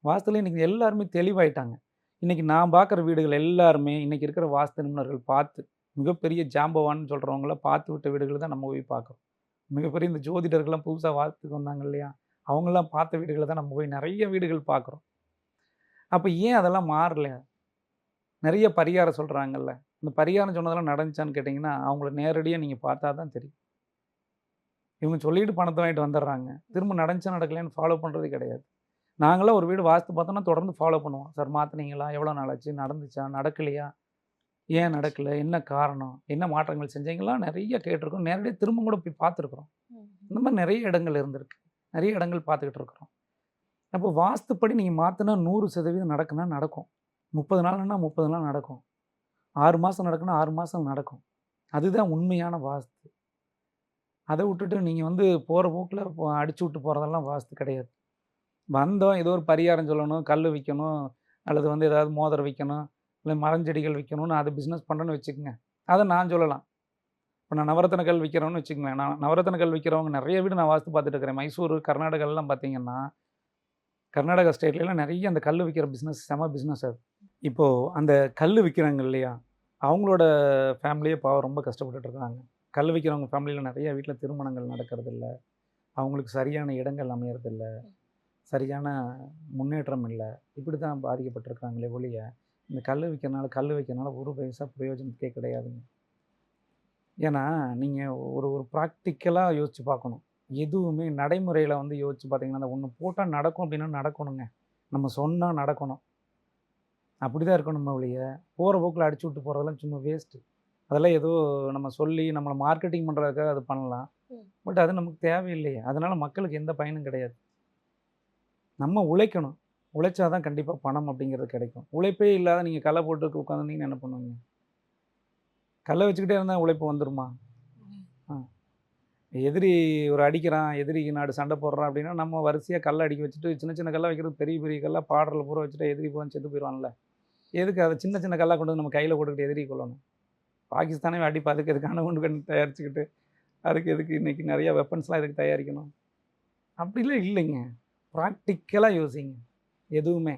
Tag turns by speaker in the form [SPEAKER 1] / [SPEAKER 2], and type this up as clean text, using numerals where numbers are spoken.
[SPEAKER 1] வாஸ்துல இன்னைக்கு எல்லாருமே தெளிவாயிட்டாங்க. இன்னைக்கு நான் பார்க்குற வீடுகள் எல்லாருமே, இன்னைக்கு இருக்கிற வாஸ்து நிபுணர்கள் பார்த்து, மிகப்பெரிய ஜாம்பவான்னு சொல்றவங்கள பார்த்து விட்ட வீடுகள தான் நம்ம போய் பார்க்குறோம். மிகப்பெரிய இந்த ஜோதிடர்கள்லாம் புதுசா வாஸ்துக்கு வந்தாங்க இல்லையா? அவங்கலாம் பார்த்த வீடுகள தான் நம்ம போய் நெறைய வீடுகள் பார்க்குறோம். அப்ப ஏன் அதெல்லாம் மாறல? நெறைய பரிகாரம் சொல்றாங்கல்ல. அந்த பரிகாரம் சொன்னதெல்லாம் நடந்துச்சான்னு கேட்டீங்கன்னா, அவங்கள நேரடியா நீங்க பார்த்தா தான் தெரியும். இவங்க சொல்லிட்டு பணத்த வாங்கிட்டு வந்துர்றாங்க. திரும்ப நடந்துச்சா நடக்கலையான்னு ஃபாலோ பண்றதே கிடையாது. நாங்கலாம் ஒரு வீடு வாஸ்து பார்த்தோம்னா தொடர்ந்து ஃபாலோ பண்ணுவோம். சார் மாத்துனீங்களா? எவ்வளோ நாள் ஆச்சு? நடந்துச்சா? நடக்கலையா? ஏன் நடக்கல? என்ன காரணம்? என்ன மாற்றங்கள் செஞ்சீங்கலாம் நெறைய கேட்டுருக்கோம். நேரடியா திரும்ப கூட போய் பார்த்துருக்குறோம். இந்த மாரி நெறைய இடங்கள் இருந்திருக்கு. நெறைய இடங்கள் பார்த்துக்கிட்டு இருக்கிறோம். அப்போ வாஸ்துப்படி நீங்க மாத்துனா 100% நடக்கும்னா நடக்கும். 30 நாள்னா 30 நாள் நடக்கும். 6 மாசம் நடக்கும்னா 6 மாசம் நடக்கும். அதுதான் உண்மையான வாஸ்து. அத விட்டுட்டு நீங்க வந்து போற போக்குல அடிச்சு விட்டு போறதெல்லாம் வாஸ்து கிடையாது. வந்தோம் ஏதோ ஒரு பரிகாரம் சொல்லணும், கல்லு விக்கணும், அல்லது வந்து ஏதாவது மோதிரம் விக்கணும், இல்ல மரஞ்செடிகள் விக்கணும்னு அது பிசினஸ் பண்றேன்னு வச்சுக்கங்க. அத நான் சொல்லலாம். இப்ப நான் நவரத்தின கல் விக்கிறவன்னு வச்சுக்கங்களேன். நான் நவரத்தின கல் விக்கிறவங்க நெறைய வீடு நான் வாஸ்து பார்த்துட்டு இருக்கிறேன். மைசூரு, கர்நாடகாலலாம் பார்த்தீங்கன்னா, கர்நாடகா ஸ்டேட்லலாம் நெறைய அந்த கல்லு விக்கிற பிசினஸ் செம பிசினஸ் அது. இப்போ அந்த கல்லு விக்கிறாங்க இல்லையா? அவங்களோட ஃபேமிலியே பாவம் ரொம்ப கஷ்டப்பட்டுட்டு இருக்காங்க. கல்லு விக்கிறவங்க ஃபேமிலில நெறைய வீட்ல திருமணங்கள் நடக்கிறதில்ல. அவங்களுக்கு சரியான இடங்கள் அமையறதில்ல. சரியான முன்னேற்றம் இல்ல. இப்படி தான் பாதிக்கப்பட்டிருக்காங்களே ஒழிய, இந்த கல்லு விக்கிறனால ஒரு பைசா பிரயோஜனத்துக்கே கிடையாதுங்க. ஏன்னா, நீங்க ஒரு ஒரு பிராக்டிகலா யோசிச்சு பார்க்கணும். எதுவுமே நடைமுறையில வந்து யோசிச்சு பார்த்தீங்கன்னா, அந்த ஒண்ணு போட்டா நடக்கும் அப்படின்னா நடக்கணுங்க. நம்ம சொன்னா நடக்கணும். அப்படிதான் இருக்கணுமே ஒழிய, போற போக்குல அடிச்சு விட்டு போறதெல்லாம் சும்மா வேஸ்ட்டு. அதெல்லாம் ஏதோ நம்ம சொல்லி நம்மள மார்க்கெட்டிங் பண்றதுக்காக அது பண்ணலாம். பட் அது நமக்கு தேவையில்லையே. அதனால மக்களுக்கு எந்த பயனும் கிடையாது. நம்ம உழைக்கணும். உழைச்சா தான் கண்டிப்பா பணம் அப்படிங்கிறது கிடைக்கும். உழைப்பே இல்லாத நீங்க கல்ல போட்டு உட்காந்துருந்தீங்கன்னா என்ன பண்ணுவீங்க? கல்ல வச்சுக்கிட்டே இருந்தா உழைப்பு வந்துருமா? அ. எதிரி ஒரு அடிக்கிறான், எதிரி நாடு சண்டை போடுறான் அப்படின்னா, நம்ம வரிசையா கல்ல அடுக்கி வச்சுட்டு, சின்ன சின்ன கல்லா வைக்கிறது பெரிய பெரிய கல்லா பார்டர்ல பூரா வச்சுட்டா எதிரி பூரா செத்து போயிருவான்ல. எதுக்கு அத சின்ன சின்ன கல்லா கொண்டு வந்து நம்ம கையில போட்டுக்கிட்டு எதிரிய கொல்லணும்? பாகிஸ்தானே அடிப்பா அதுக்கு எதுக்கு அணுகுண்டு கண்ணு தயாரிச்சுக்கிட்டு, அதுக்கு எதுக்கு இன்னைக்கு நெறைய வெப்பன்ஸ்லாம் எதுக்கு தயாரிக்கணும்? அப்படிலாம் இல்லைங்க. பிராக்டிகலா யோசிங்க. எதுவுமே.